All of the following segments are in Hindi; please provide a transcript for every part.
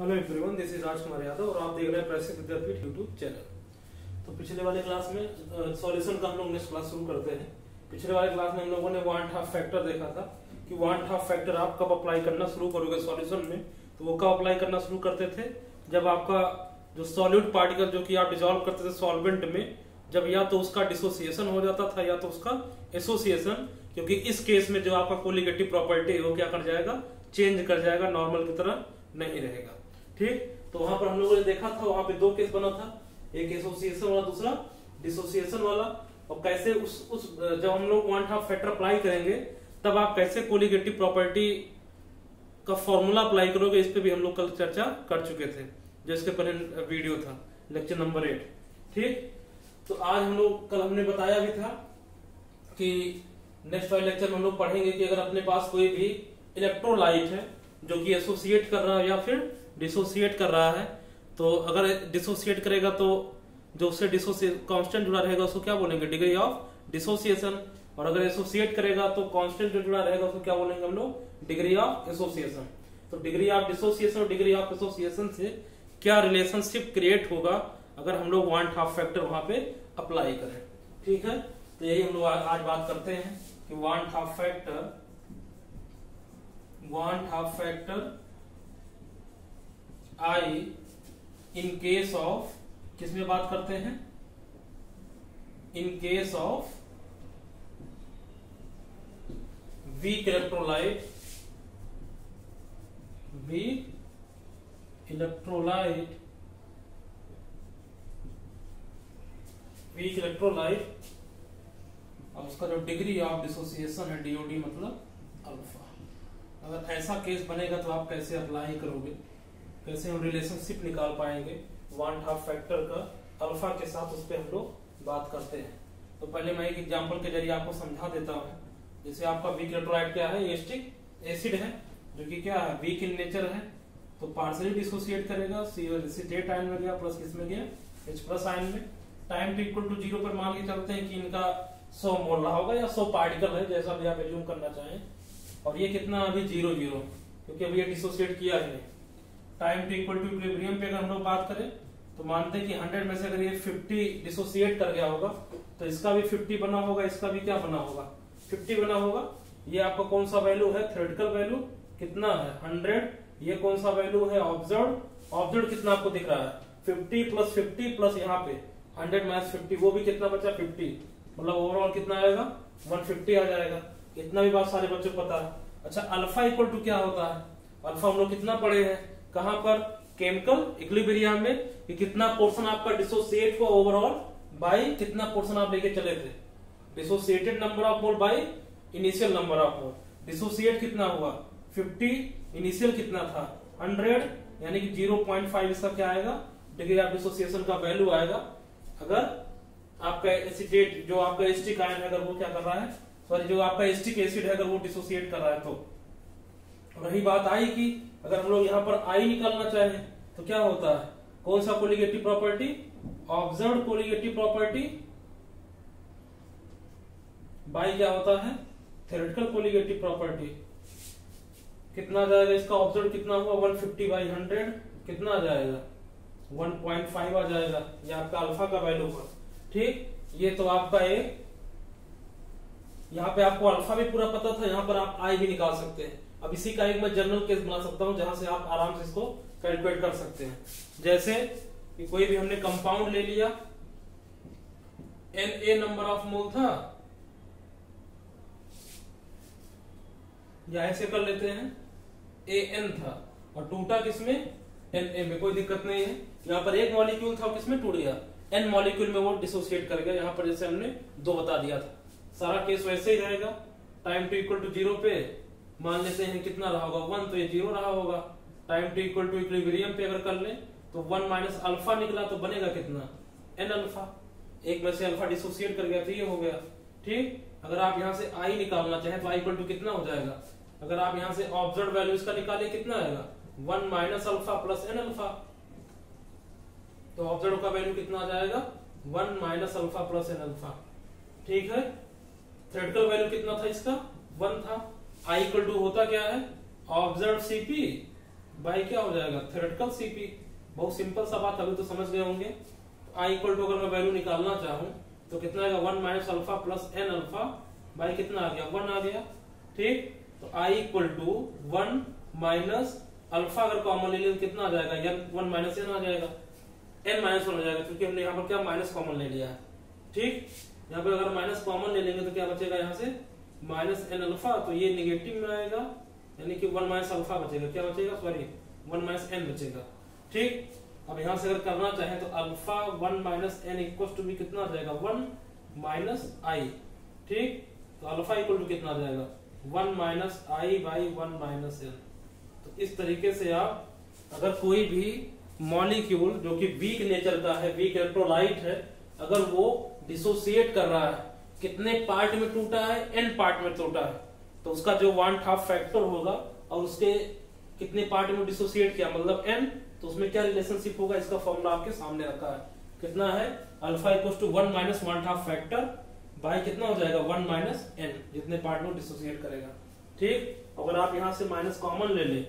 Hello everyone, this is Rajkumar Yadav और आप देख रहे हैं प्रेसिक विद्यापीठ यूट्यूब चैनल। तो पिछले वाले क्लास में सॉल्यूशन का हम लोग नेक्स्ट क्लास शुरू करते हैं। पिछले वाले क्लास में हम लोगों ने वांट हाफ फैक्टर देखा था कि वांट हाफ फैक्टर आप कब अप्लाई करना शुरू करोगे सॉल्यूशन में। तो वो कब अप्लाई करना शुरू करते थे, जब आपका जो सॉल्यूट पार्टिकल जो कि आप डिसॉल्व करते थे सॉल्वेंट में, जब या तो उसका डिसोसिएशन हो जाता था या तो उसका एसोसिएशन, क्योंकि इस केस में जो आपका कोलिगेटिव प्रॉपर्टी है वो क्या कर जाएगा, चेंज कर जाएगा, नॉर्मल की तरह नहीं रहेगा। ठीक, तो वहां पर हम लोगों ने देखा था, वहां पे दो केस बना था, एक एसोसिएशन वाला, दूसरा डिसोसिएशन वाला। और कैसे उस जब हम लोग वांट हाफ फैक्टर अप्लाई करेंगे तब आप कैसे कोलिगेटिव प्रॉपर्टी का फॉर्मूला अप्लाई करोगे, इस पे भी हम लोग कल चर्चा कर चुके थे, जो इसके पर वीडियो था, लेक्चर नंबर 8। ठीक, तो आज हम लोग कल हमने बताया भी था कि नेक्स्ट वाले लेक्चर में हम लोग पढ़ेंगे कि अगर अपने पास कोई भी इलेक्ट्रोलाइट है जो कि एसोसिएट कर रहा है या फिर डिसोसिएट कर रहा है, तो अगर डिसोसिएट करेगा तो जो उससे कांस्टेंट जुड़ा रहेगा उसको क्या बोलेंगे, डिग्री ऑफ डिसोसिएशन। और अगर एसोसिएट करेगा तो कांस्टेंट जो जुड़ा रहेगा उसको क्या बोलेंगे हम लोग, डिग्री ऑफ एसोसिएशन। तो डिग्री ऑफ डिसोसिएशन और डिग्री ऑफ एसोसिएशन से क्या रिलेशनशिप क्रिएट होगा अगर हम लोग वांट हाफ फैक्टर वहां पे अप्लाई करें। ठीक है, तो यही हम लोग आज बात करते हैं कि want half factor I in case of, किसमें बात करते हैं, in case of weak electrolyte, और उसका जो डिग्री ऑफ डिसोसिएशन है डीओडी मतलब अल्फा। अगर ऐसा केस बनेगा तो आप कैसे अप्लाई करोगे, कैसे हम रिलेशनशिप निकाल पाएंगे वांट हाफ फैक्टर का अल्फा के साथ, उस पर हम लोग बात करते हैं। तो पहले मैं एक एग्जांपल के जरिए आपको समझा देता हूं। जैसे आपका वीक इलेक्ट्रोलाइट क्या है, एसिटिक एसिड है जो कि क्या है, वीक इन नेचर है, तो पार्शियली डिसोसिएट करेगा, एसिटेट आयन में गया प्लस किसमें गया, H प्लस आयन में। टाइम टी इक्वल टू 0 पर मान के चलते हैं कि इनका 100 मोल रहा होगा या 100 पार्टिकल है, जैसा भी आप एज्यूम करना चाहें। और ये कितना अभी 0 0, क्योंकि अभी ये डिसोसिएट किया है। Time t equal to equilibrium पे अगर हम लोग बात करें तो मानते हैं कि 100 में से अगर ये 50 डिसोसिएट कर गया होगा तो इसका भी 50 बना होगा, इसका भी क्या बना होगा, 50 बना होगा। ये आपका कौन सा वैल्यू है, थ्योरेटिकल वैल्यू कितना है 100। ये कौन सा वैल्यू है, ऑब्जर्व्ड कितना आपको दिख रहा है, 50 प्लस 50 प्लस यहाँ पे 100 माइनस 50, वो भी कितना बचा 50, मतलब ओवरऑल कितना आएगा 150 आ जाएगा। इतना भी बात सारे बच्चों को पता है। अच्छा, अल्फा इक्वल टू क्या होता है, अल्फा हम लोग कितना पढ़े हैं, कहां पर, केमिकल इक्विलिब्रियम में, कि कितना पोर्शन आपका डिसोसिएट हुआ ओवरऑल बाय कितना पोर्शन आप लेके चले थे, dissociated number of mole by initial number of mole. Dissociate कितना हुआ 50, इनिशियल कितना था 100, यानी कि 0.5 इसका क्या आएगा, डिग्री ऑफ डिसोसिएशन का वैल्यू आएगा। अगर आपका एसिटेट जो आपका एसिटिक आयन है अगर वो क्या कर रहा है, सॉरी जो आपका एसिटिक एसिड है अगर वो डिसोसिएट कर रहा है तो। रही बात आई की, अगर हम लोग यहाँ पर आई निकालना चाहें तो क्या होता है, कौन सा colligative property, observed colligative property bye क्या होता है, थ्योरेटिकल कोलिगेटिव प्रॉपर्टी। कितना आ जाएगा इसका, ऑब्जर्व कितना हुआ 150 बाई 100, कितना आ जाएगा 1.5 आ जाएगा, ये आपका अल्फा का वैल्यू हुआ। ठीक, ये तो आपका एक, यहाँ पे आपको अल्फा भी पूरा पता था, यहाँ पर आप आई भी निकाल सकते हैं। अब इसी का एक मैं जनरल केस बना सकता हूं जहां से आप आराम से इसको कैलकुलेट कर सकते हैं। जैसे कि कोई भी हमने कंपाउंड ले लिया, Na नंबर ऑफ मोल था, या ऐसे कर लेते हैं An था, और टूटा किसमें, Na में, कोई दिक्कत नहीं है। यहाँ पर एक मॉलिक्यूल था किसमें टूट गया, N मॉलिक्यूल में वो डिसोसिएट कर गया। यहाँ पर जैसे हमने 2 बता दिया था, सारा केस वैसे ही रहेगा। टाइम टू इक्वल टू 0 पे मान लेते हैं कितना रहा होगा 1, तो ये 0 रहा होगा। Time to equal to equilibrium पे अगर कर ले तो 1 माइनस अल्फा निकला तो बनेगा कितना, n अल्फा। एक में से अल्फा डिसोसिएट कर गया तो ये हो गया। ठीक, अगर आप यहाँ से आई निकालना चाहें तो आई इक्वल टू कितना हो जाएगा, अगर आप यहाँ से ऑब्जर्व वैल्यू इसका निकाले कितना आएगा 1 minus alpha plus n alpha. तो ऑब्जर्व का वैल्यू कितना आ जाएगा 1 minus alpha plus n alpha. ठीक है, थ्योरेटिकल वैल्यू कितना था इसका 1 था। आई इक्वल टू होता क्या है, ऑब्जर्व सीपी बाई क्या हो जाएगा थ्योरेटिकल सीपी। बहुत सिंपल सा बात, अभी तो समझ गए होंगे। आई इक्वल टू अगर मैं वैल्यू निकालना चाहूं तो कितना आएगा 1 minus alpha plus n alpha by कितना आ गया 1 आ गया। ठीक, तो i equal to 1 minus alpha अगर कॉमन ले लें तो कितना आ जाएगा एन 1 माइनस एन आ जाएगा, एन माइनस 1 हो जाएगा क्योंकि हमने यहाँ पर क्या माइनस कॉमन ले लिया है। ठीक, यहाँ पे अगर माइनस कॉमन ले लेंगे तो क्या बचेगा यहाँ से माइनस एन अल्फा, तो ये निगेटिव में आएगा यानी कि 1 माइनस अल्फा बचेगा, क्या बचेगा सॉरी 1 माइनस एन बचेगा। ठीक, अब यहां से अगर करना चाहे तो alpha 1 minus n equal to भी कितना आ जाएगा 1 माइनस आई। ठीक, तो अल्फा इक्वल टू कितना आ जाएगा 1 minus i by 1 minus n. तो इस तरीके से आप अगर कोई भी मॉलिक्यूल जो कि वीक नेचर का है, वीक इलेक्ट्रोलाइट है, अगर वो डिसोसिएट कर रहा है, कितने पार्ट में टूटा है एन पार्ट में टूटा है, तो उसका जो 1/2 फैक्टर होगा और उसके कितने पार्ट में डिसोसिएट किया मतलब एन, तो उसमें क्या रिलेशनशिप होगा इसका फॉर्मूला आपके सामने रखा है। कितना है alpha equal to 1 minus 1/2 factor by कितना हो जाएगा 1 माइनस एन, जितने पार्ट में डिसोसिएट करेगा। ठीक, अगर आप यहाँ से माइनस कॉमन ले ले,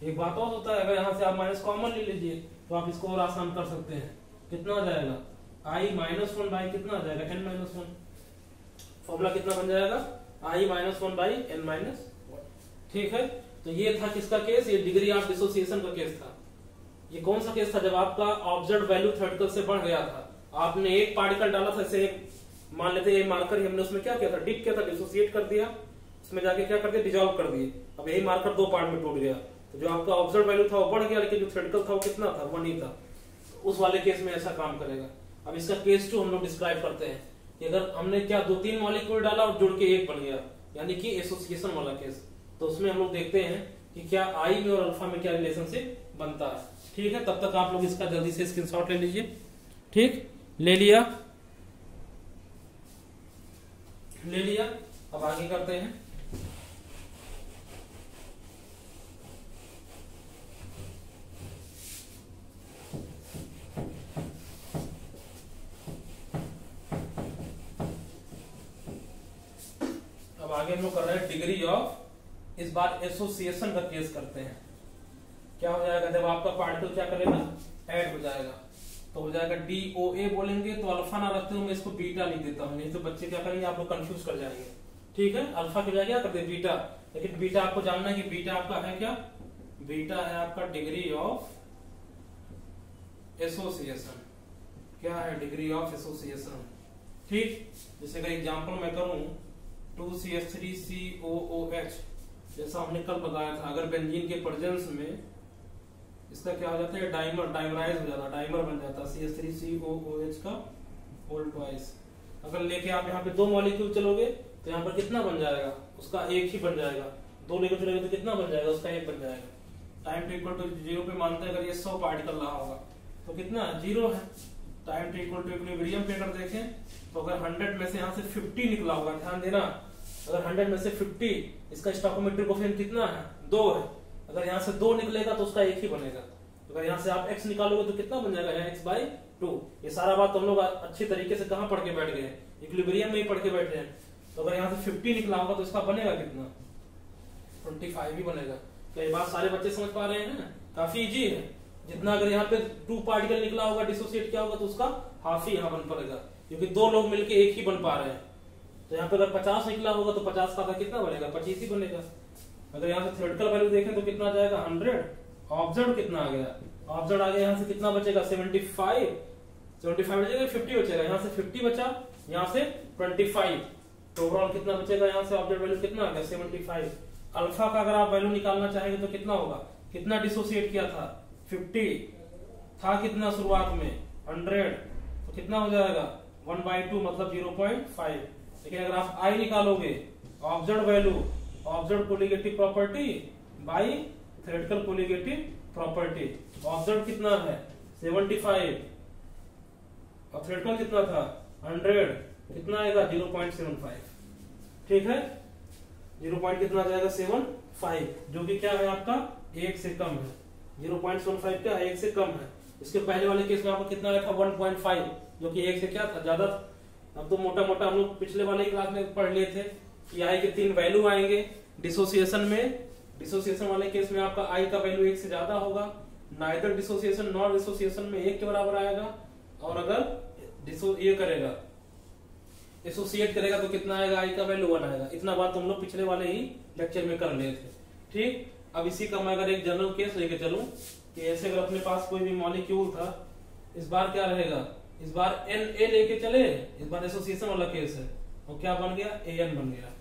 एक बात और होता है अगर यहाँ से आप माइनस कॉमन ले लीजिए तो आप इसको और आसान कर सकते हैं। कितना हो जाएगा आई माइनस 1 बाई कितना आ जाएगा एन माइनस 1। फॉर्मूला कितना बन जाएगा आई माइनस 1 बाई एन माइनस 1। ठीक है, तो ये था किसका केस, ये डिग्री ऑफ डिसोसिएशन का केस था। ये कौन सा केस था जब आपका ऑब्जर्व वैल्यू थ्योरेटिकल से बढ़ गया था, आपने एक पार्टिकल डाला था, जैसे मान लेते ये मार्कर हमने उसमें क्या किया था डिप किया था, डिसोसिएट कर दिया, उसमें जाके क्या कर दिया डिजॉल्व कर दिए। अब यही मार्कर 2 पार्ट में टूट गया, तो जो आपका ऑब्जर्व वैल्यू था वो बढ़ गया, लेकिन जो थ्योरेटिकल था वो कितना था 1 ही था। उस वाले केस में ऐसा काम करेगा। अब इसका केस 2 हम लोग डिस्क्राइब करते हैं कि अगर हमने क्या 2-3 मॉलिक्यूल डाला और जुड़ के एक बन गया, यानी कि एसोसिएशन वाला केस, तो उसमें हम लोग देखते हैं कि क्या आई में और अल्फा में क्या रिलेशनशिप बनता है। ठीक है, तब तक आप लोग इसका जल्दी से स्क्रीनशॉट ले लीजिए। ठीक, ले लिया, अब आगे करते हैं। अब आगे हम लोग कर रहे हैं डिग्री ऑफ, इस बार एसोसिएशन का केस करते हैं। क्या हो जाएगा जब आपका पार्टिकल क्या करेगा ऐड हो जाएगा, तो हो जाएगा DOA बोलेंगे, तो अल्फा ना रखते हुए मैं इसको बीटा लिख देता हूँ, नहीं तो बच्चे क्या करेंगे आप लोग कंफ्यूज कर जाएंगे। ठीक है, अल्फा की जगह क्या करते हैं बीटा, लेकिन बीटा आपको जानना है कि बीटा आपका है क्या, बीटा है आपका डिग्री ऑफ एसोसिएशन। क्या है डिग्री ऑफ एसोसिएशन। ठीक, जैसे का एग्जाम्पल मैं करूं 2CH3COOH, जैसा हमने कल बताया था, अगर बेंजीन के प्रेजेंस में इसका क्या हो जाता है डाइमराइज हो जाता है, डाइमर बन जाता है CH3COOH का होल ट्वाइस। अगर लेके आप यहाँ पे 2 मॉलिक्यूल चलोगे तो यहाँ पर कितना बन जाएगा उसका 1 ही बन जाएगा, 2 लेकर चलोगे तो कितना बन जाएगा उसका 1 बन जाएगा। टाइम टू इक्वल टू 0 पे मानते हैं, अगर ये 100 पार्टिकल रहा होगा तो कितना 0 है। Time to equal to equilibrium पे अगर देखें तो अगर 100 में से यहाँ से 50 निकला होगा, ध्यान देना, अगर 100 में से 50, इसका स्टोइकोमेट्रिक कोएफिशिएंट कितना है 2 है, अगर यहाँ से 2 निकलेगा तो उसका 1 ही बनेगा। अगर यहाँ से आप x निकालोगे तो कितना बन जाएगा यहाँ x/2। ये सारा बात हम लोग अच्छी तरीके से कहाँ पढ़ के बैठ गए हैं, इक्विलिब्रियम में ही पढ़ के बैठे हैं। तो अगर यहाँ से 50 निकला होगा तो इसका बनेगा कितना 25 ही बनेगा। तो ये बात सारे बच्चे समझ पा रहे हैं ना, काफी इजी है। जितना अगर यहाँ पे 2 पार्टिकल निकला होगा डिसोसिएट किया होगा तो उसका हाफ ही यहाँ बन पड़ेगा, क्योंकि 2 लोग मिलके 1 ही बन पा रहे हैं। तो यहाँ पे अगर 50 निकला होगा तो 50 का कितना बनेगा 25 ही बनेगा। अगर यहाँ से थ्योरेटिकल वैल्यू देखें तो कितना जाएगा 100, ऑब्जर्व कितना आ गया, ऑब्जर्व आ गया, यहाँ से कितना बचेगा 75 बचेगा, 50 बचेगा, यहाँ से 50 बचा, यहाँ से 25, तो ओवरऑल कितना बचेगा, यहाँ से ऑब्जर्व वैल्यू कितना आ गया 75। अल्फा का अगर आप वैल्यू निकालना चाहेंगे तो कितना होगा, कितना डिसोसिएट किया था 50 था, कितना शुरुआत में 100, तो कितना हो जाएगा 1/2 मतलब 0.5। लेकिन अगर आप आई निकालोगे observe value, observe colligative property by theoretical colligative property, observe कितना है 75 और थ्योरेटिकल कितना था 100, कितना आएगा 0.75। ठीक है, 0. कितना आ जाएगा 75, जो कि क्या है आपका 1 से कम है। 0.75 क्या है 1 से कम है। इसके पहले वाले केस में आपको कितना आया था 1.5, जो कि 1 से क्या था ज्यादा था। अब तो मोटा मोटा हम लोग पिछले वाले क्लास में पढ़ लिए थे कि आई के 3 वैल्यू आएंगे डिसोसिएशन में, डिसोसिएशन वाले केस में आपका आई का वैल्यू 1 से ज्यादा होगा, नाइदर डिसोसिएशन नॉर डिसोसिएशन में 1 के बराबर आएगा, और अगर ये करेगा एसोसिएट करेगा तो कितना आएगा, आई का वैल्यू 1 आएगा। इतना बात तुम लोग पिछले वाले ही लेक्चर में कर लिए थे। ठीक, अब इसी का मैं अगर एक जनरल केस लेके चलूं कि ऐसे अगर अपने पास कोई भी मॉलिक्यूल था, इस बार क्या रहेगा, इस बार Na लेके चले, इस बार एसोसिएशन वाला केस है, और क्या बन गया, An बन गया।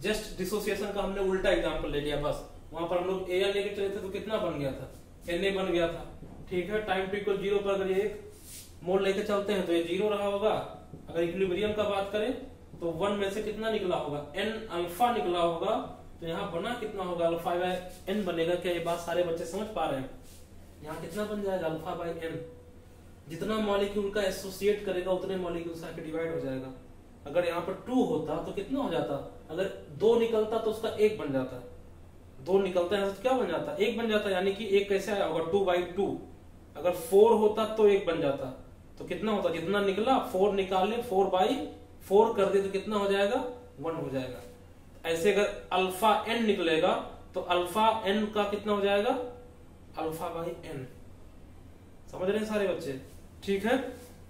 जस्ट डिसोसिएशन का हमने उल्टा एग्जांपल ले लिया, बस वहां पर हम लोग An लेके चले थे तो कितना बन गया था, Na बन गया था। ठीक है, टाइम टी इक्वल 0 पर अगर ये एक मोल लेके चलते हैं तो ये 0 रहा होगा। अगर इक्विलिब्रियम का बात करें तो 1 में से कितना निकला होगा, n अल्फा निकला होगा, तो यहाँ बना कितना होगा, अल्फा बाय n बनेगा। क्या ये बात सारे बच्चे समझ पा रहे हैं? यहाँ कितना बन जाएगा, अल्फा बाय n। जितना मॉलिक्यूल का एसोसिएट करेगा उतने मॉलिक्यूल आके डिवाइड हो जाएगा। अगर यहाँ पर 2 होता तो कितना हो जाता, अगर 2 निकलता तो उसका 1 बन जाता, 2 निकलता है तो क्या बन जाता, 1 बन जाता, यानी कि 1 कैसे आया होगा, 2/2। अगर 4 होता तो 1 बन जाता, तो कितना होता, जितना निकला 4 निकाल ले, 4/4 कर दे तो कितना हो जाएगा, 1 हो जाएगा। ऐसे अगर अल्फा n निकलेगा तो अल्फा n का कितना हो जाएगा, अल्फा बाई n। समझ रहे हैं सारे बच्चे? ठीक है,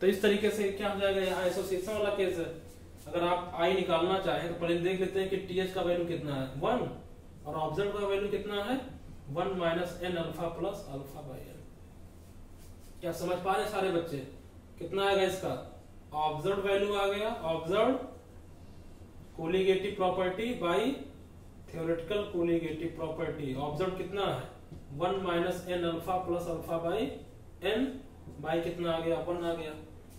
तो इस तरीके से क्या हो जाएगा, यहाँ एसोसिएशन वाला केस है। अगर आप आई निकालना चाहें तो पहले देख लेते हैं कि टीएच का वैल्यू कितना है, 1, और ऑब्जर्व का वैल्यू कितना है, 1 minus n alpha plus alpha by n। क्या समझ पा रहे सारे बच्चे? कितना आएगा इसका, ऑब्जर्व वैल्यू आ गया, observe colligative property by theoretical colligative property. Observe कितना है, 1 minus n alpha plus alpha by n, by कितना आ गया, 1 आ गया।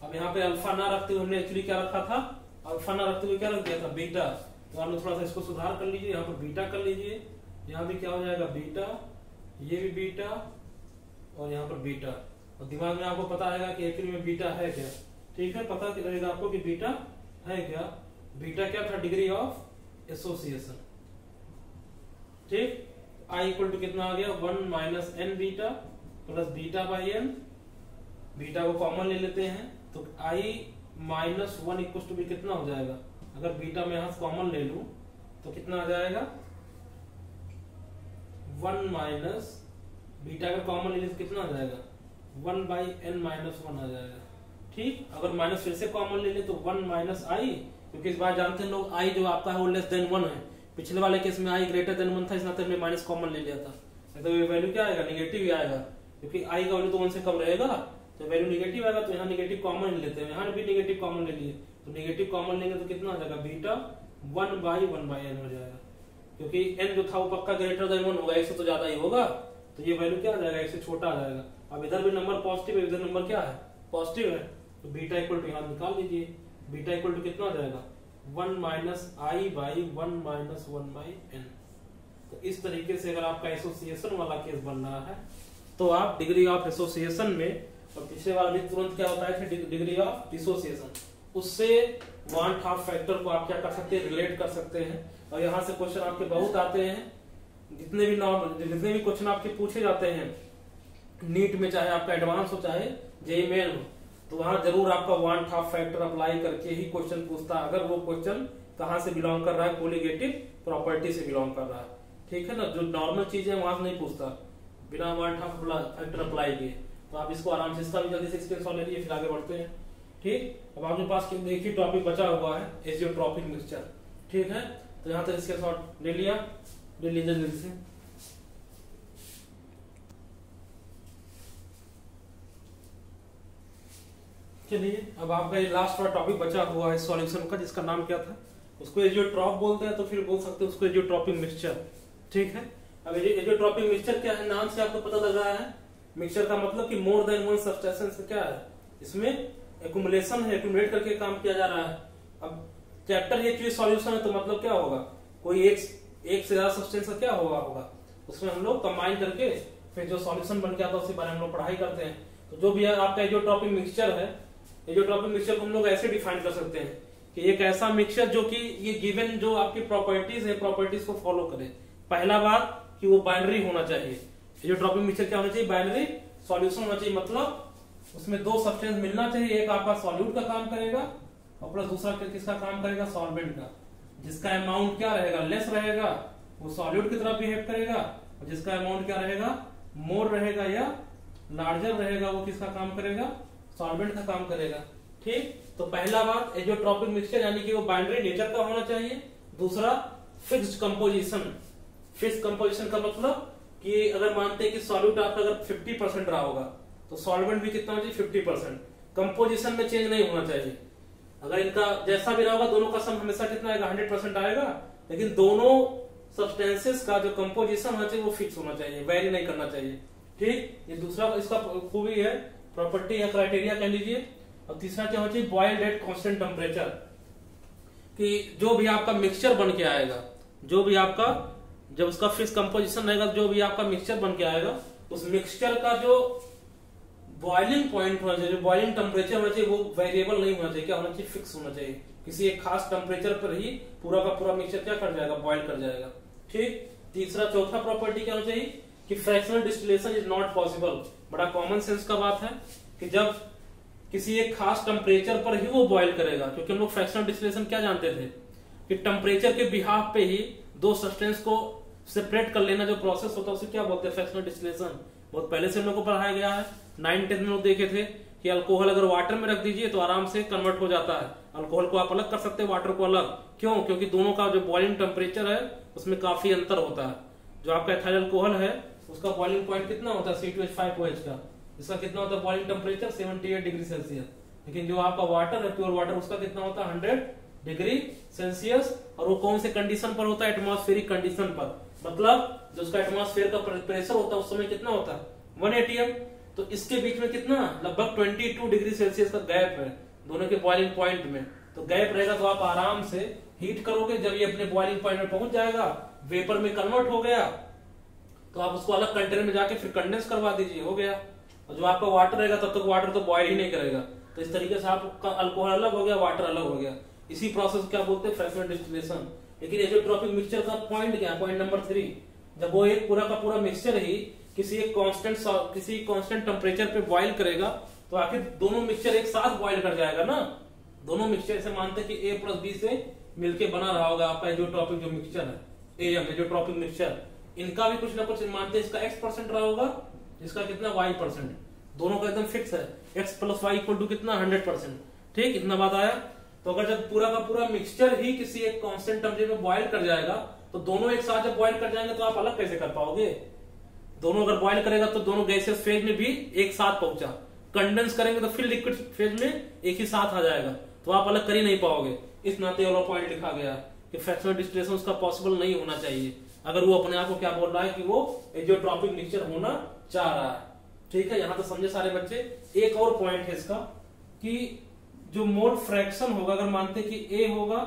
अब यहाँ पे अल्फा ना रखते हुए हमने एक्चुअली क्या रखा था, अल्फा ना रखते हुए क्या रख दिया था, बीटा। तो आप लोग थोड़ा सा इसको सुधार कर लीजिए, यहाँ पर बीटा कर लीजिए, यहाँ भी क्या हो जाएगा, बीटा, ये भी बीटा, और यहाँ पर बीटा। और दिमाग में आपको पता आएगा कि एक्चुअली में बीटा है क्या। ठीक है, पता लगेगा आपको कि बीटा है क्या। बीटा क्या था, डिग्री ऑफ एसोसिएशन। ठीक, आई इक्वल टू कितना आ गया, 1 minus n beta plus beta by n। Beta को कॉमन ले लेते हैं तो आई माइनस 1 इक्वल टू भी कितना हो जाएगा, अगर बीटा में यहां से कॉमन ले लूं तो कितना आ जाएगा, 1 माइनस बीटा अगर कॉमन ले लें तो कितना आ जाएगा, 1 बाई n माइनस 1 आ जाएगा। ठीक, अगर माइनस फिर से कॉमन ले ले तो 1 माइनस आई, क्योंकि इस बार जानते हैं लोग आई जो आपका है वो लेस देन 1 है। पिछले वाले केस में आई ग्रेटर देन 1 था, इस नाते हमने माइनस कॉमन ले लिया था, तो ये वैल्यू क्या आएगा, निगेटिव ही आएगा, क्योंकि आई का वैल्यू तो 1 से कम रहेगा, तो वैल्यू निगेटिव आएगा। तो यहाँ निगेटिव कॉमन ले लेते हैं, यहाँ भी निगेटिव कॉमन ले लिए, तो निगेटिव कॉमन लेंगे तो कितना आ जाएगा, बीटा 1 बाई n हो जाएगा, क्योंकि n जो था वो पक्का ग्रेटर देन 1 होगा, 1 से तो ज्यादा ही होगा, तो ये वैल्यू क्या आ जाएगा, 1 से छोटा आ जाएगा। अब इधर भी नंबर पॉजिटिव है, इधर नंबर क्या है, पॉजिटिव है, तो बीटा इक्वल टू यहाँ निकाल लीजिए, बीटा इक्वल टू कितना आ जाएगा, 1 minus i by 1 minus 1 by n। तो इस तरीके से अगर आपका एसोसिएशन वाला केस बन रहा है तो आप डिग्री ऑफ एसोसिएशन में, और पिछले बार भी तुरंत क्या होता है डिग्री ऑफ डिसोसिएशन, उससे वांट हाफ फैक्टर को आप क्या कर सकते हैं, रिलेट कर सकते हैं। और यहाँ से क्वेश्चन आपके बहुत आते हैं, जितने भी क्वेश्चन आपके पूछे जाते हैं नीट में, चाहे आपका एडवांस हो चाहे जेईई मेन हो, तो वहां जरूर आपका वांट हाफ फैक्टर अप्लाई करके ही क्वेश्चन पूछता है, अगर वो क्वेश्चन कहाँ से बिलोंग कर रहा है, कोलिगेटिव प्रॉपर्टी से बिलोंग कर रहा है। ठीक है ना, जो नॉर्मल चीजें वहां से नहीं पूछता बिना वांट हाफ फैक्टर अप्लाई किए। तो आप इसको आराम से, इसका भी जल्दी से स्क्रीनशॉट ले लीजिए, फिर आगे बढ़ते हैं। ठीक, अब आपके पास देखिए टॉपिक बचा हुआ है एजियोट्रॉपिक मिक्सचर। ठीक है, तो यहाँ तक स्क्रीनशॉट ले लिया, ले लीजिए जल्दी से। चलिए, अब आपका ये लास्ट वाला टॉपिक बचा हुआ है सॉल्यूशन का, जिसका नाम क्या था, उसको एजियोट्रॉप बोलते हैं, तो फिर बोल सकते हैं उसको एजियोट्रॉपिक मिक्सचर। ठीक है, अब एजियोट्रॉपिक मिक्सचर क्या है, नाम से आपको पता लग रहा है, मिक्सचर का मतलब कि मोर देन वन सब्सटेंस क्या है, इसमें एक्युमुलेशन है, एक्युमुलेट करके काम किया जा रहा है। अब चैप्टर ये सॉल्यूशन है तो मतलब क्या होगा, कोई एक से ज्यादा सब्सटेंस का क्या होगा, उसमें हम लोग कंबाइन करके फिर जो सॉल्यूशन बन के आता है उसके बारे में हम लोग पढ़ाई करते हैं। तो जो भी आपका एजियोट्रॉपिक मिक्सचर है, एजियोट्रॉपिक मिक्सचर को हम लोग ऐसे डिफाइन कर सकते हैं कि एक ऐसा मिक्सचर जो कि ये गिवन जो आपकी प्रॉपर्टीज है, प्रॉपर्टीज को फॉलो करे। पहला बात कि वो बाइनरी होना चाहिए, एजियोट्रॉपिक मिक्सचर क्या होना चाहिए, बाइनरी सॉल्यूशन होना चाहिए, मतलब उसमें दो सब्सटेंस मिलना चाहिए, एक आपका सॉल्यूट का काम करेगा और प्लस दूसरा किसका काम करेगा, सॉल्वेंट का, जिसका अमाउंट क्या रहेगा, लेस रहेगा, वो सॉल्यूट की तरफ बिहेव करेगा, और जिसका अमाउंट क्या रहेगा, मोर रहेगा या लार्जर रहेगा, वो किसका काम करेगा, सॉल्वेंट का काम करेगा। ठीक, तो पहला बात एजियोट्रॉपिक मिक्सचर यानी कि वो बाइंड्री नेचर का होना चाहिए। दूसरा फिक्स्ड कंपोजिशन। फिक्स्ड कंपोजिशन का मतलब कि अगर मानते हैं कि सॉल्यूट आपका अगर 50% रहा होगा तो सॉल्वेंट भी कितना होना चाहिए, 50%। कंपोजिशन में चेंज नहीं होना चाहिए। अगर इनका जैसा भी रहा होगा दोनों का सम हमेशा कितना आएगा, 100% आएगा, लेकिन दोनों सब्सटेंसेस का जो कंपोजिशन होना चाहिए वो फिक्स होना चाहिए, वेरी नहीं करना चाहिए। ठीक, ये दूसरा इसका खूबी है, प्रॉपर्टी या क्राइटेरिया कह लीजिए। और तीसरा क्या होना चाहिए, बॉइल्ड एट कांस्टेंट टेम्परेचर, कि जो भी आपका मिक्सचर बन के आएगा, जो भी आपका जब उसका फिक्स कंपोजिशन रहेगा, जो भी आपका मिक्सचर बन के आएगा उस मिक्सचर का जो बॉइलिंग पॉइंट होना चाहिए, जो बॉइलिंग टेम्परेचर होना चाहिए, वो वेरिएबल नहीं होना चाहिए, क्या होना चाहिए, फिक्स होना चाहिए। किसी एक खास टेम्परेचर पर ही पूरा का पूरा मिक्सचर क्या कर जाएगा, बॉइल कर जाएगा। ठीक, तीसरा चौथा प्रॉपर्टी क्या होना चाहिए कि fractional distillation is not possible. बड़ा कॉमन सेंस का बात है कि जब किसी एक खास टेम्परेचर पर ही वो बॉइल करेगा, क्योंकि हम लोग फ्रैक्शनल डिस्टिलेशन क्या जानते थे कि टेम्परेचर के बिहाफ पे ही दो सब्सटेंस को सेपरेट कर लेना जो प्रोसेस होता है उसे क्या बोलते हैं, फ्रैक्शनल डिस्टिलेशन। बहुत पहले से हम लोग को पढ़ाया गया है, 9th-10th में लोग देखे थे कि अल्कोहल अगर वाटर में रख दीजिए तो आराम से कन्वर्ट हो जाता है। अल्कोहल को आप अलग कर सकते हैं, वाटर को अलग। क्यों? क्योंकि दोनों का जो बॉइलिंग टेम्परेचर है उसमें काफी अंतर होता है। जो आपका एथाइल अल्कोहल है उसका बॉइलिंग पॉइंट कितना होता है, C2H5OH का, इसका कितना होता है बॉइलिंग टेम्परेचर 78 डिग्री सेल्सियस। लेकिन जो आपका वाटर है, प्योर वाटर, उसका कितना होता है 100 डिग्री सेल्सियस। और वो कौन से कंडीशन पर होता है, एटमॉस्फेरिक कंडीशन पर। मतलब जो उसका एटमॉस्फेयर का प्रेशर होता है उस समय कितना होता है 1 atm। तो इसके बीच में कितना, लगभग 22 डिग्री सेल्सियस का गैप है दोनों के बॉइलिंग पॉइंट में। तो गैप रहेगा तो आप आराम से हीट करोगे, जब ये अपने बॉइलिंग पॉइंट में पहुंच जाएगा, वेपर में कन्वर्ट हो गया, तो आप उसको अलग कंटेनर में जाके फिर कंडेंस करवा दीजिए, हो गया। और जो आपका वाटर रहेगा तब तक वाटर तो बॉइल ही नहीं करेगा। तो इस तरीके से आपका अल्कोहल अलग हो गया, वाटर अलग हो गया। इसी प्रोसेस क्या बोलते हैं, फ्रैक्शनल डिस्टिलेशन। लेकिन एजियोट्रॉपिक मिक्सचर का पॉइंट क्या है, पॉइंट नंबर 3, जब वो एक पूरा का पूरा मिक्सचर ही किसी कांस्टेंट टेम्परेचर पे बॉइल करेगा तो आखिर दोनों मिक्सचर एक साथ बॉइल कर जाएगा ना। दोनों मिक्सचर से मानते हैं कि A+B से मिलके बना रहा होगा आपका एजियोट्रॉपिक जो मिक्सचर है, एजियोट्रॉपिक मिक्सचर। इनका भी कुछ ना कुछ मानते हैं, इसका X% रहा होगा, इसका कितना Y%। दोनों का एकदम फिक्स है, X + Y = कितना 100%। ठीक, इतना बात आया। तो अगर जब पूरा का पूरा मिक्सचर ही किसी एक कांस्टेंट टेम्परेचर में बॉइल कर जाएगा तो दोनों एक साथ जब बॉइल कर जाएंगे तो आप अलग कैसे कर पाओगे। दोनों अगर बॉइल करेगा तो दोनों गैसियस फेज में भी एक साथ पहुंचा, कंडेंस करेंगे तो फिर लिक्विड फेज में एक ही साथ आ जाएगा, तो आप अलग कर ही नहीं पाओगे। इस नाते वाला पॉइंट लिखा गया कि फ्रैक्शनल डिस्टिलेशन उसका पॉसिबल नहीं होना चाहिए अगर वो अपने आप को क्या बोल रहा है कि वो एजियोट्रॉपिक मिक्सचर होना चाह रहा है। ठीक है, यहां तो समझे सारे बच्चे। एक और पॉइंट है इसका कि जो मोल फ्रैक्शन होगा, अगर मानते कि A होगा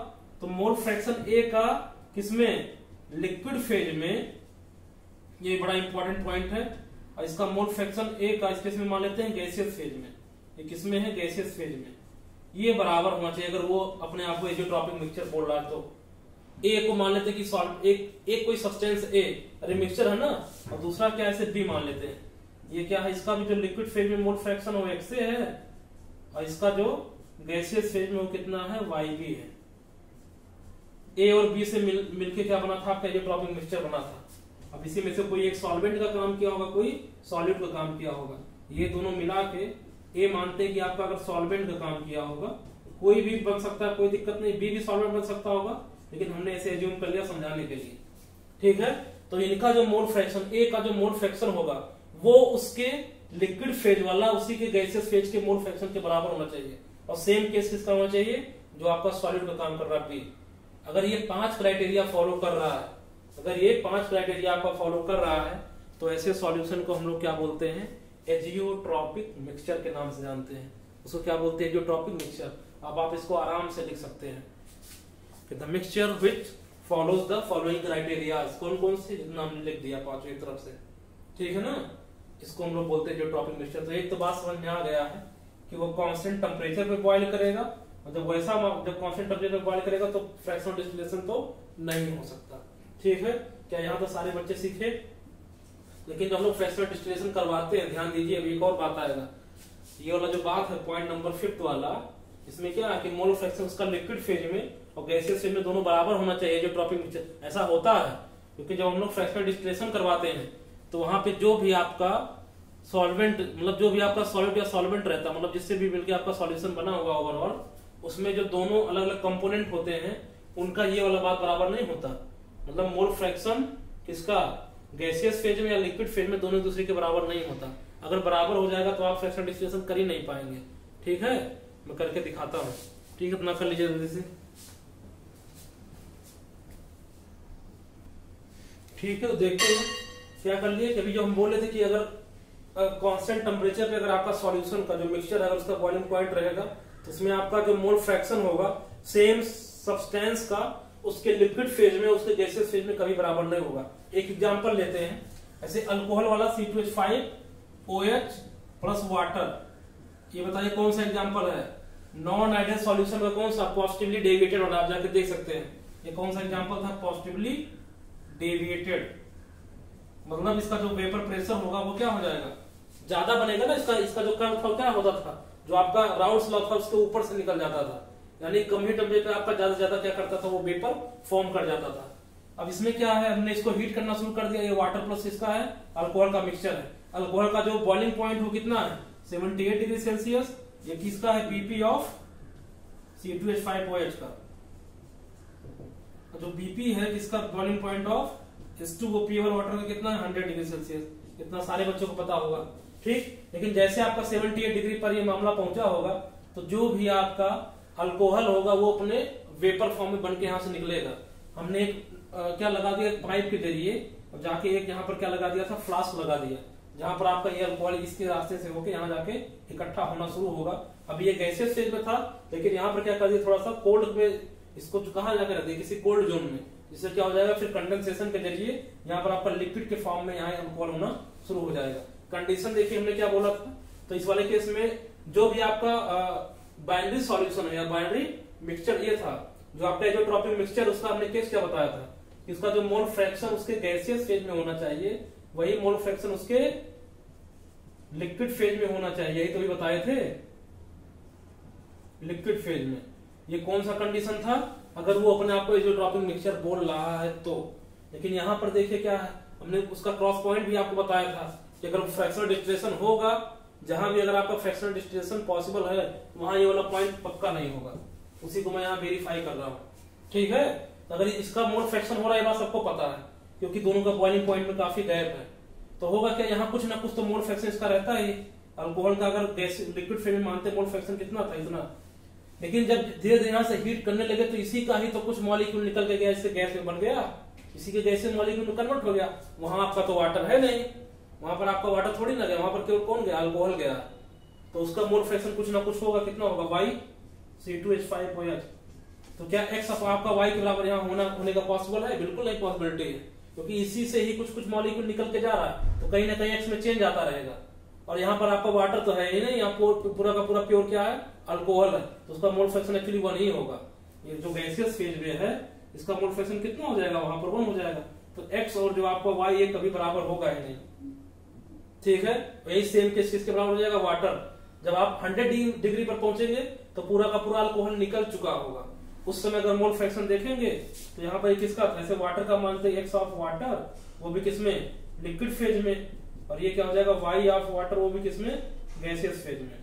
तो मोल फ्रैक्शन A का किसमें, लिक्विड फेज में, ये बड़ा इंपॉर्टेंट पॉइंट है। और इसका मोल फ्रैक्शन A का इस केस में मान लेते हैं गैसियस फेज में, ये किसमें है, गैसियस फेज में। ये बराबर होना चाहिए अगर वो अपने आप को एजियोट्रॉपिक मिक्सचर बोल रहा है तो। A को मान लेते हैं कि एक कोई सब्सटेंस A, अरे मिक्सचर है ना, और दूसरा क्या है B मान लेते हैं। ये क्या है, इसका भी जो लिक्विड फेज में मोल फ्रैक्शन वो X है, और इसका जो गैसियस फेज में वो कितना है, YB है। A और B से मिलके क्या बना था आपका एजियोट्रॉपिक मिक्सचर बना था। अब इसी में से कोई एक सॉल्वेंट का काम किया होगा, कोई सॉलिड का काम किया होगा। ये दोनों मिला के A मानते हैं कि आपका अगर सॉल्वेंट का काम किया होगा, कोई भी बन सकता है, कोई दिक्कत नहीं, B भी सॉल्वेंट बन सकता होगा, लेकिन हमने ऐसे एज्यूम कर लिया समझाने के लिए। ठीक है, तो इनका जो मोल फ्रैक्शन A का जो मोल फ्रैक्शन होगा वो उसके लिक्विड फेज वाला उसी के गैसियस फेज के मोल फ्रैक्शन के बराबर होना चाहिए। और सेम केस किसका होना चाहिए, जो आपका सॉलिड का काम कर रहा है B। अगर ये 5 क्राइटेरिया फॉलो कर रहा है, अगर ये 5 क्राइटेरिया आपका फॉलो कर रहा है तो ऐसे सॉल्यूशन को हम लोग क्या बोलते हैं, एजियोट्रॉपिक मिक्सचर के नाम से जानते हैं। उसको क्या बोलते हैं, एजियोट्रॉपिक मिक्सचर। अब आप इसको आराम से लिख सकते हैं कि the mixture which follows the following criteria. कौन कौन से नाम लिख दिया 5 एक तरफ से, ठीक है ना। इसको हम लोग बोलते हैं एजियोट्रॉपिक मिक्सचर। तो एक तो बात समझ में आ गया है कि वो कांस्टेंट टेम्परेचर पे बॉइल करेगा, और जब कांस्टेंट टेम्परेचर पे बॉइल करेगा तो फ्रैक्शनल डिस्टिलेशन तो नहीं हो सकता। ठीक है, क्या यहाँ तो सारे बच्चे सीखे। लेकिन जब हम लोग फ्रैक्शनल डिस्टिलेशन करवाते हैं, ध्यान दीजिए, अभी एक और बात आएगा। ये वाला जो बात है पॉइंट नंबर 5 वाला, इसमें क्या है कि मोल फ्रैक्शन उसका लिक्विड फेज में और गैसियस फेज में दोनों बराबर होना चाहिए एजियोट्रॉपिक मिक्सचर। ऐसा होता है क्योंकि जब हम लोग फ्रैक्शनल डिस्टिलेशन करवाते हैं तो वहां पे जो भी आपका सॉल्वेंट, मतलब जो भी आपका सॉलिड या सॉल्वेंट रहता है, मतलब जिससे भी मिलकर आपका सॉल्यूशन बना होगा ओवरऑल, उसमें जो दोनों अलग अलग कंपोनेंट होते हैं उनका ये वाला बात बराबर नहीं होता। मतलब मोल फ्रैक्शन किसका, गैसियस फेज में या लिक्विड फेज में दोनों एक दूसरे के बराबर नहीं होता। अगर बराबर हो जाएगा तो आप फ्रैक्शनल डिस्टिलेशन कर ही नहीं पाएंगे। ठीक है, मैं करके दिखाता हूँ। ठीक है, अपना कर लीजिए जल्दी से। ठीक है, तो देखते हैं क्या कर लिए। कभी जो हम बोले थे कि अगर कांस्टेंट टेम्परेचर पे अगर आपका सॉल्यूशन का जो मिक्सचर है अगर उसका बॉइलिंग पॉइंट रहेगा तो उसमें आपका जो मोल फ्रैक्शन होगा सेम सब्सटेंस का उसके लिक्विड फेज में उसके गैसियस फेज में कभी बराबर नहीं होगा। एक एग्जांपल लेते हैं, ऐसे अल्कोहल वाला C2H5OH प्लस वाटर, ये बताइए कौन सा एग्जांपल है। नॉन आइडियल सॉल्यूशन का कौन सा, पॉजिटिवली डेविएटेड होना, आप जाकर देख सकते हैं। ये कौन सा एग्जांपल था, पॉजिटिवली डेविएटेड। मतलब इसका जो वेपर प्रेशर होगा वो क्या हो जाएगा, ज्यादा बनेगा ना। इसका जो कर्व था क्या होता था, जो आपका राउंड लॉ था उसके ऊपर से निकल जाता था, यानी कम ही टेम्परेचर पे आपका ज्यादा से ज्यादा क्या करता था, वो वेपर फॉर्म कर जाता था। अब इसमें क्या है, हमने इसको हीट करना शुरू कर दिया। ये वाटर प्लस इसका है अल्कोहल का मिक्सचर है। अल्कोहल का जो बॉइलिंग पॉइंट वो कितना है, 78 डिग्री सेल्सियस। ये किसका है, BP ऑफ C2H5OH का। जो BP है इसका boiling point of H2O pure water का कितना है, 100 डिग्री सेल्सियस। इतना सारे बच्चों को पता होगा। ठीक, लेकिन जैसे आपका 78 डिग्री पर ये मामला पहुंचा होगा तो जो भी आपका अल्कोहल होगा वो अपने वेपर फॉर्म में बनके यहाँ से निकलेगा। हमने एक क्या लगा दिया, पाइप के जरिए, और जाके एक यहाँ पर क्या लगा दिया था, फ्लास्क लगा दिया, जहां पर आपका ये अल्कोहल इसके रास्ते से होके यहाँ जाके इकट्ठा होना शुरू होगा। अभी ये गैसियस स्टेज में था, लेकिन यहाँ पर क्या कर दिया, थोड़ा सा कोल्ड में इसको कहाँ जाकर रख दिया, किसी कोल्ड जोन में, जिससे क्या हो जाएगा, फिर कंडेंसेशन के जरिए यहाँ पर आपका लिक्विड के फॉर्म में यहाँ अल्कोहल होना शुरू हो जाएगा। कंडीशन देखिए हमने क्या बोला था, तो इस वाले केस में जो भी आपका बाइनरी सॉल्यूशन है या बाइनरी मिक्सचर ये था, जो आपका एजोट्रॉपिक मिक्सचर, उसका हमने केस क्या बताया था, इसका जो मोल फ्रैक्शन उसके गैसियस फेज में होना चाहिए, वही मोल फ्रैक्शन उसके लिक्विड फेज में होना चाहिए। यही तो भी बताए थे, लिक्विड फेज में। ये कौन सा कंडीशन था, अगर वो अपने आप को एजोट्रॉपिक मिक्सचर बोल रहा है तो। लेकिन यहां पर देखिए क्या है, हमने उसका क्रॉस पॉइंट भी आपको बताया था कि अगर फ्रैक्शनल डिस्टिलेशन होगा, जहां भी अगर आपका फ्रैक्शनल डिस्टिलेशन पॉसिबल है, वहां ये वाला पॉइंट पक्का नहीं होगा। उसी को मैं यहाँ वेरीफाई कर रहा हूँ। ठीक है, अगर इसका मोल फ्रैक्शन हो रहा है, ये बात सबको पता है, क्योंकि दोनों का बॉइलिंग पॉइंट में काफी गैप है। तो होगा क्या, यहाँ कुछ ना कुछ तो मोल फ्रैक्शन इसका रहता है। अल्कोहल का अगर गैस लिक्विड फेज में मानते मोल फ्रैक्शन कितना था, इतना। लेकिन जब धीरे धीरे यहाँ से हीट करने लगे तो इसी का ही तो कुछ मॉलिक्यूल निकल के गया, इससे गैस में बन गया, इसी के गैस से मॉलिक्यूल में कन्वर्ट हो गया। वहां आपका तो वाटर है नहीं, वहां पर आपका वाटर थोड़ी ना गया, वहां पर केवल कौन गया, अल्कोहल गया। तो उसका मोल फ्रैक्शन कुछ ना कुछ होगा, कितना होगा, Y C2H5OH। तो क्या x आपका y के बराबर यहाँ होने का पॉसिबल है, बिल्कुल नहीं पॉसिबिलिटी है, क्योंकि इसी से ही कुछ मॉलिक्यूल निकल के जा रहा है, तो कहीं ना कहीं x में चेंज आता रहेगा। और यहाँ पर आपका वाटर तो है ही नहीं, यहाँ पूरा का पूरा प्योर क्या है, अल्कोहल है, तो उसका मोल फ्रैक्शन एक्चुअली 1 ही होगा। ये जो गैसियस फेज में है इसका मोल फ्रैक्शन कितना हो जाएगा, वहां पर 1 हो जाएगा। तो x और जो आपका y ये कभी बराबर होगा ही नहीं। ठीक है, यही सेम केस किसके बराबर हो जाएगा, वाटर। जब आप 100 डिग्री पर पहुंचेंगे तो पूरा का पूरा अल्कोहल निकल चुका होगा। उस समय अगर मोल फ्रैक्शन देखेंगे तो यहाँ पर किसका, ऐसे वाटर का मानते हैं x ऑफ वाटर, वो भी किसमें, लिक्विड फेज में। और ये क्या हो जाएगा, y ऑफ वाटर, वो भी किसमें, गैसियस फेज में।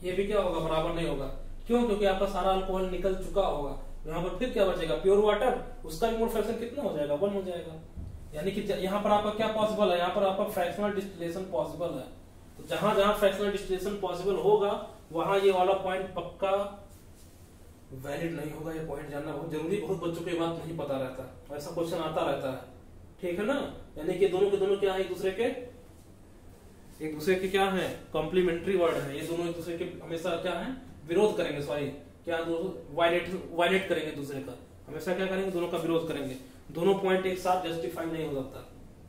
ये भी क्या होगा, बराबर नहीं होगा। क्यों, क्योंकि आपका सारा अल्कोहल निकल चुका होगा। यहाँ पर फिर क्या बचेगा, प्योर वाटर, उसका भी मोल फ्रैक्शन कितना हो जाएगा, 1 हो जाएगा। यानी कि यहाँ पर आपका क्या पॉसिबल है, यहाँ पर आपका फ्रैक्शनल डिस्टिलेशन पॉसिबल है। तो जहां जहां फ्रैक्शनल डिस्टिलेशन पॉसिबल होगा वहां ये वाला पॉइंट पक्का वैलिड नहीं होगा। ये पॉइंट जानना बहुत जरूरी, बहुत बच्चों को ये बात नहीं पता रहता, ऐसा क्वेश्चन आता रहता है। ठीक है ना, यानी कि दोनों के दोनों क्या है, एक दूसरे के क्या है, कॉम्प्लीमेंट्री वर्ड है। ये दोनों एक दूसरे के हमेशा क्या है, विरोध करेंगे, सॉरी क्या, वायलेट करेंगे दूसरे का, हमेशा क्या करेंगे, दोनों का विरोध करेंगे। दोनों पॉइंट एक साथ जस्टिफाई नहीं हो सकता।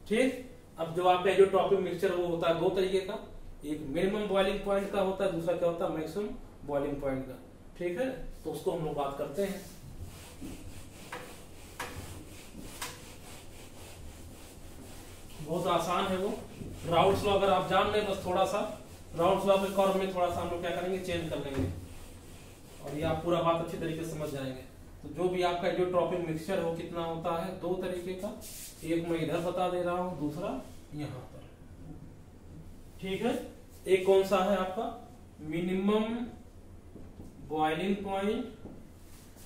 ठीक, अब जो आपका एजोट्रॉपिक मिक्सचर वो होता है 2 तरीके का, एक मिनिमम बॉइलिंग पॉइंट का होता है, दूसरा क्या होता है, मैक्सिमम बॉइलिंग पॉइंट का। ठीक है, तो उसको हम लोग बात करते हैं। बहुत आसान है वो, राउल्ट्स लॉ अगर आप जान लें बस थोड़ा सा, राउल्ट्स लॉ के कर्व में थोड़ा सा हम लोग क्या करेंगे, चेंज कर लेंगे, और ये आप पूरा बात अच्छी तरीके से समझ जाएंगे। तो जो भी आपका एजियोट्रॉपिक मिक्सचर हो कितना होता है, दो तरीके का, एक मैं इधर बता दे रहा हूं, दूसरा यहां पर, ठीक है। एक कौन सा है आपका मिनिमम बॉइलिंग पॉइंट,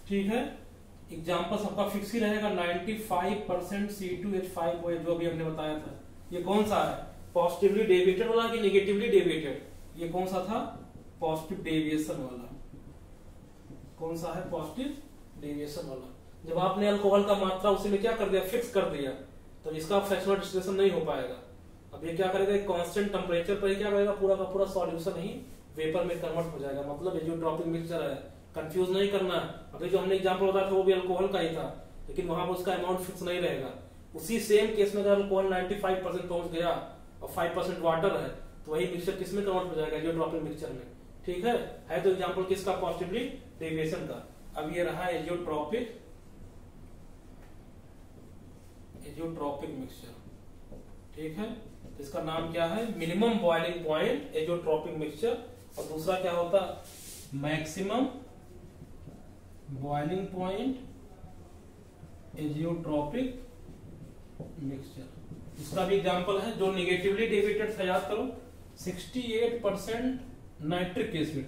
ठीक है। एग्जाम्पल सबका फिक्स ही रहेगा 95% C2H5OH जो भी हमने बताया था। ये कौन सा है, पॉजिटिवली डेविएटेड वाला कि नेगेटिवली डेविएटेड? ये कौन सा था, पॉजिटिव डेविएशन वाला। कौन सा है, पॉजिटिव डेविएशन वाला। जब आपने अल्कोहल का मात्रा उसी में क्या कर दिया, फिक्स कर दिया, तो इसका फ्रैक्शनल डिस्टिलेशन नहीं हो पाएगा। अब ये क्या करेगा, कांस्टेंट टेम्परेचर पर क्या करेगा, पूरा का पूरा सॉल्यूशन ही वेपर में कन्वर्ट हो जाएगा। मतलब एजियोट्रॉपिक मिक्सचर है, कंफ्यूज नहीं करना। अभी जो हमने एग्जांपल बताया था वो भी अल्कोहल का ही था, लेकिन वहां पर उसका अमाउंट फिक्स नहीं रहेगा। उसी सेम केस में अगर अल्कोहल 95% पहुंच गया और 5% वाटर है, तो वही मिक्सचर किस में कन्वर्ट हो जाएगा, एजियोट्रॉपिक मिक्सचर में, ठीक है। तो एग्जांपल किसका, पॉजिटिवली डेविएशन का। अब ये रहा एजियोट्रॉपिक मिक्सचर, ठीक है। तो इसका नाम क्या है, minimum boiling point azeotropic mixture. और दूसरा क्या होता, maximum boiling point azeotropic mixture. इसका भी एग्जांपल है जो नेगेटिवली डेविएटेड था, याद करो 68% नाइट्रिक एसिड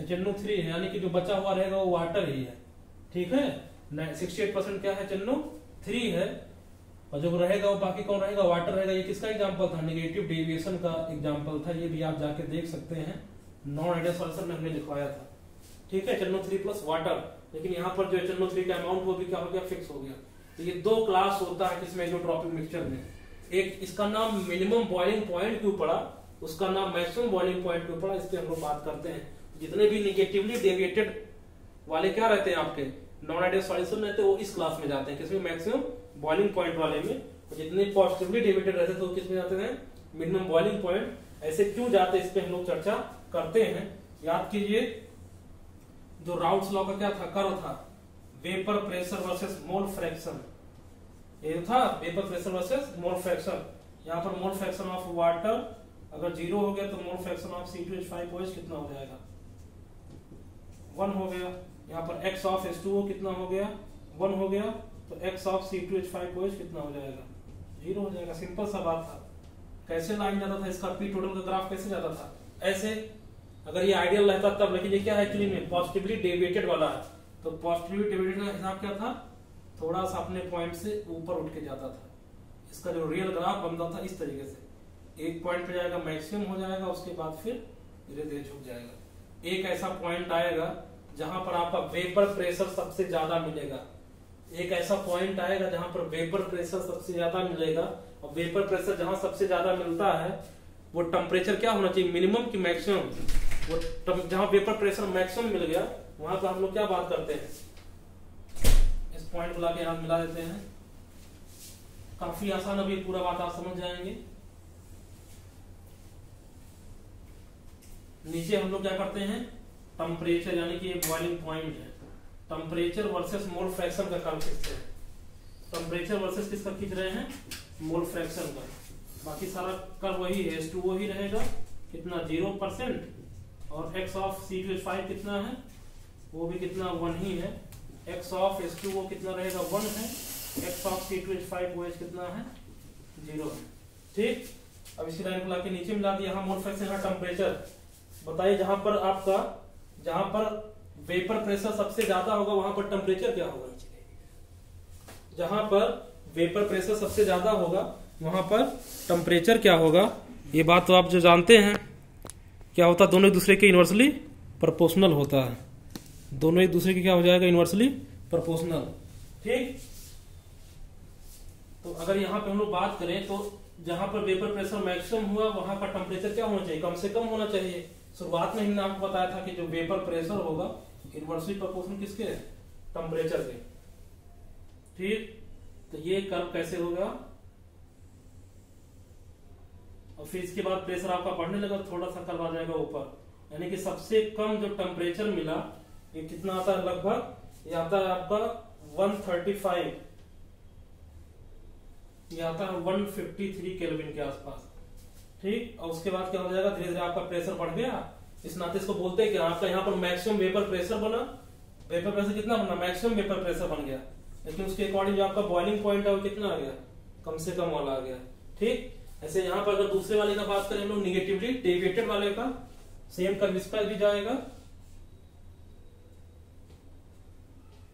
HNO3 है, यानी कि जो बचा हुआ रहेगा वो वाटर ही है, ठीक है। 68% क्या है, HNO3 है, और जो रहेगा वो बाकी कौन रहेगा, वाटर रहेगा। ये किसका एग्जांपल था, नेगेटिव डेविएशन का एग्जांपल था। ये भी आप जाके देख सकते हैं, नॉन आइडियल सॉल्यूशन में हमने लिखवाया था, ठीक है। HNO3 प्लस वाटर, लेकिन यहाँ पर जो HNO3 का अमाउंट वो भी क्या हो गया, फिक्स हो गया। तो ये दो क्लास होता है किसमें, एजियोट्रॉपिक मिक्सचर में। एक इसका नाम मिनिमम बॉइलिंग पॉइंट क्यों पड़ा, उसका नाम मैक्सिमम बॉइलिंग पॉइंट क्यों पड़ा, इस पे हम लोग बात करते हैं। जितने भी निगेटिवली डेविएटेड वाले क्या रहते हैं आपके, नॉन आइडियल सॉल्यूशन रहते हैं, वो इस क्लास में जाते हैं, किसमें, मैक्सिमम बॉइलिंग पॉइंट वाले में। जितने पॉजिटिवली डेविएटेड रहते हैं तो किसमें जाते हैं, मिनिमम बॉइलिंग पॉइंट। ऐसे क्यों जाते हैं, इस पे हम लोग चर्चा करते हैं। याद कीजिए जो राउट्स लॉ का क्या था, कर्व था, vapour pressure versus mole fraction. ये था vapour pressure versus mole fraction. यहाँ पर मोल फ्रैक्शन ऑफ वाटर अगर 0 हो गया तो मोल फ्रैक्शन ऑफ C2H5OH कितना हो जाएगा, 1 हो गया। यहाँ पर X ऑफ H2O कितना हो गया, 1 हो गया। तो X ऑफ C2H5OH कितना हो जाएगा, 0 हो जाएगा। सिंपल सा बात था। कैसे लाइन जाता था इसका, पी टोटल का ग्राफ कैसे जाता था, ऐसे। अगर ये आइडियल रहता तब, लेकिन ये क्या है एक्चुअली में, पॉजिटिवली डेविएटेड वाला है। तो पॉजिटिवली डेविएटेड का हिसाब क्या था, थोड़ा सा अपने पॉइंट से ऊपर उठ के जाता था। इसका जो रियल ग्राफ बनता था इस तरीके से, एक पॉइंट पे जाएगा, मैक्सिमम हो जाएगा, उसके बाद फिर धीरे धीरे झुक जाएगा। एक ऐसा पॉइंट आएगा जहां पर आपका वेपर प्रेशर सबसे ज्यादा मिलेगा। एक ऐसा पॉइंट आएगा जहां पर वेपर प्रेशर सबसे ज्यादा मिलेगा। और वेपर प्रेशर जहां सबसे ज्यादा मिलता है वो टेम्परेचर क्या होना चाहिए, मिनिमम की मैक्सिमम। वो जहां वेपर प्रेशर मैक्सिमम मिल गया वहां पर हम लोग क्या बात करते हैं, इस पॉइंट को लाके यहां मिला देते हैं। काफी आसान, अभी पूरा बात आप समझ जाएंगे। नीचे हम लोग क्या करते हैं, टेम्परेचर, यानी कि ये बॉइलिंग पॉइंट है, टेम्परेचर वर्सेस मोल फ्रैक्शन का कर्व खींचते हैं। टेम्परेचर वर्सेस किसका खींच रहे हैं, मोल फ्रैक्शन का। बाकी सारा कर्व वही है, H2O ही रहेगा, कितना 0%। और X ऑफ C2H5 कितना है, वो भी कितना 1 ही है। X ऑफ H2O कितना रहेगा, 1 है। X ऑफ C2H5OH कितना है, 0 है, ठीक। अब इसी लाइन को लाके नीचे मिला दिया। यहाँ मोल फ्रैक्शन, यहाँ टेम्परेचर। बताइए जहां पर आपका, जहां पर वेपर प्रेशर सबसे ज्यादा होगा वहां पर टेम्परेचर क्या होगा, जहां पर वेपर प्रेशर सबसे ज्यादा होगा वहां पर टेम्परेचर क्या होगा। ये बात तो आप जो जानते हैं, क्या होता है, दोनों एक दूसरे के इनवर्सली प्रोपोर्शनल होता है। दोनों एक दूसरे के क्या हो जाएगा, इनवर्सली प्रोपोर्शनल, ठीक। तो अगर यहाँ पे हम लोग बात करें तो जहां पर वेपर प्रेशर मैक्सिमम हुआ वहां पर टेम्परेचर क्या होना चाहिए, कम से कम होना चाहिए। शुरुआत में हमने आपको बताया था कि जो वेपर प्रेशर होगा इनवर्सली प्रोपोर्शनल किसके, टेम्परेचर के, ठीक। तो ये कर्व कैसे होगा, और फिर इसके बाद प्रेशर आपका बढ़ने लगा, थोड़ा सा कर्व आ जाएगा ऊपर, यानी कि सबसे कम जो टेम्परेचर मिला ये कितना आता है, लगभग ये आता है आपका 135, ये आता है 153 केल्विन के आसपास, ठीक। और उसके बाद क्या हो जाएगा, धीरे धीरे आपका प्रेशर बढ़ गया। इस नाते इसको बोलते हैं कि आपका यहाँ पर मैक्सिमम वेपर प्रेशर बना, वेपर प्रेशर कितना बना, मैक्सिमम वेपर प्रेशर बन गया, लेकिन उसके अकॉर्डिंग जो आपका बॉइलिंग पॉइंट है वो कितना आ गया, कम से कम वाला आ गया। ठीक, ऐसे यहाँ पर अगर दूसरे वाले का बात करें हम लोग निगेटिवली डेविएटेड वाले का, सेम कर्व इस पर भी जाएगा।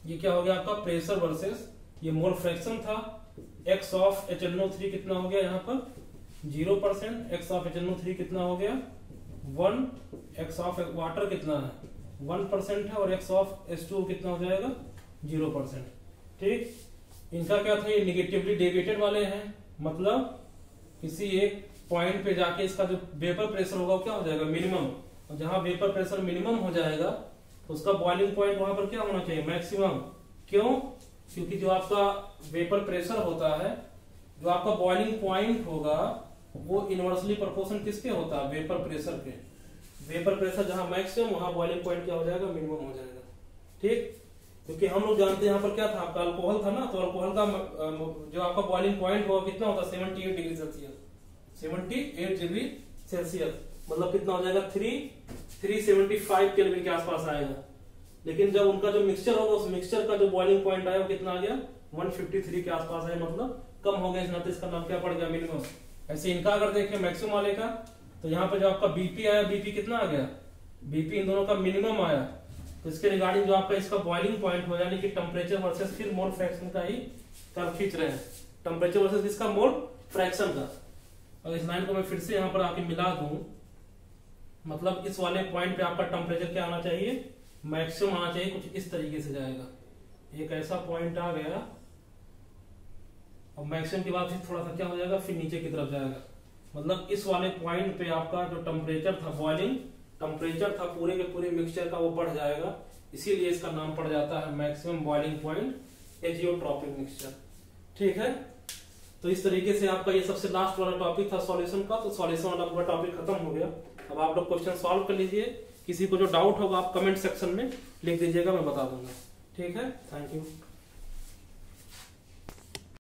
ये क्या हो गया आपका प्रेशर वर्सेस ये मोल फ्रैक्शन था, x ऑफ HNO3 कितना हो गया यहाँ पर 0%, x ऑफ HNO3 कितना हो गया 1, x ऑफ वाटर कितना है 1% है, और x ऑफ H2O कितना हो जाएगा 0%। ठीक, इनका क्या था, ये निगेटिवली डेविएटेड वाले हैं, मतलब किसी एक पॉइंट पे जाके इसका जो वेपर प्रेशर होगा वो क्या हो जाएगा मिनिमम, और जहां वेपर प्रेशर मिनिमम हो जाएगा तो उसका बॉइलिंग पॉइंट वहां पर क्या होना चाहिए मैक्सिमम। क्यों, क्योंकि जो आपका वेपर प्रेशर होता है, जो आपका बॉइलिंग पॉइंट होगा वो इनवर्सली प्रोपोर्शनल किसके होता है, वेपर प्रेशर के। वेपर प्रेशर जहां मैक्सिमम वहां बॉइलिंग पॉइंट क्या हो जाएगा, मिनिमम हो जाएगा। ठीक, क्योंकि हम लोग जानते हैं यहाँ पर क्या था आपका अल्कोहल था ना, तो अल्कोहल का जो आपका बॉइलिंग पॉइंट होगा कितना होता है 78 डिग्री सेल्सियस, 78 डिग्री सेल्सियस, मतलब कितना हो जाएगा 375 केल्विन के आसपास आएगा। लेकिन जब उनका जो मिक्सचर होगा उस मिक्सचर का जो बॉइलिंग पॉइंट आया वो कितना आ गया 153 के आसपास आया, मतलब कम हो गया, इस नाते इसका नाम क्या पड़ गया मिनिमम। ऐसे इनका अगर देखें मैक्सिमम वाले का, तो यहाँ पे जो आपका बीपी आया, बीपी कितना आ गया, बीपी इन दोनों का मिनिमम आया, तो इसके रिगार्डिंग जो आपका इसका बॉइलिंग पॉइंट हो, यानी कि टेम्परेचर वर्सेस फिर मोल फ्रैक्शन का ही कर्व खींच रहे हैं, टेम्परेचर वर्सेस किसका मोल फ्रैक्शन का। और इस लाइन को मैं फिर से यहाँ पर आके मिला दूं, मतलब इस वाले पॉइंट पे आपका टेम्परेचर क्या आना चाहिए मैक्सिमम आना चाहिए, कुछ इस तरीके से जाएगा, एक ऐसा पॉइंट आ गया और मैक्सिमम के बाद फिर थोड़ा सा क्या हो जाएगा, फिर नीचे की तरफ जाएगा, मतलब इस वाले पॉइंट पे आपका जो टेम्परेचर था, बॉइलिंग टेम्परेचर था पूरे के पूरे मिक्सचर का, वो बढ़ जाएगा, इसीलिए इसका नाम पड़ जाता है maximum boiling point azeotropic mixture. ठीक है, तो इस तरीके से आपका ये सबसे लास्ट वाला टॉपिक था सॉल्यूशन का, तो सॉल्यूशन वाला पूरा टॉपिक खत्म हो गया। अब आप लोग क्वेश्चन सॉल्व कर लीजिए, किसी को जो डाउट होगा आप कमेंट सेक्शन में लिख दीजिएगा, मैं बता दूंगा। ठीक है, थैंक यू।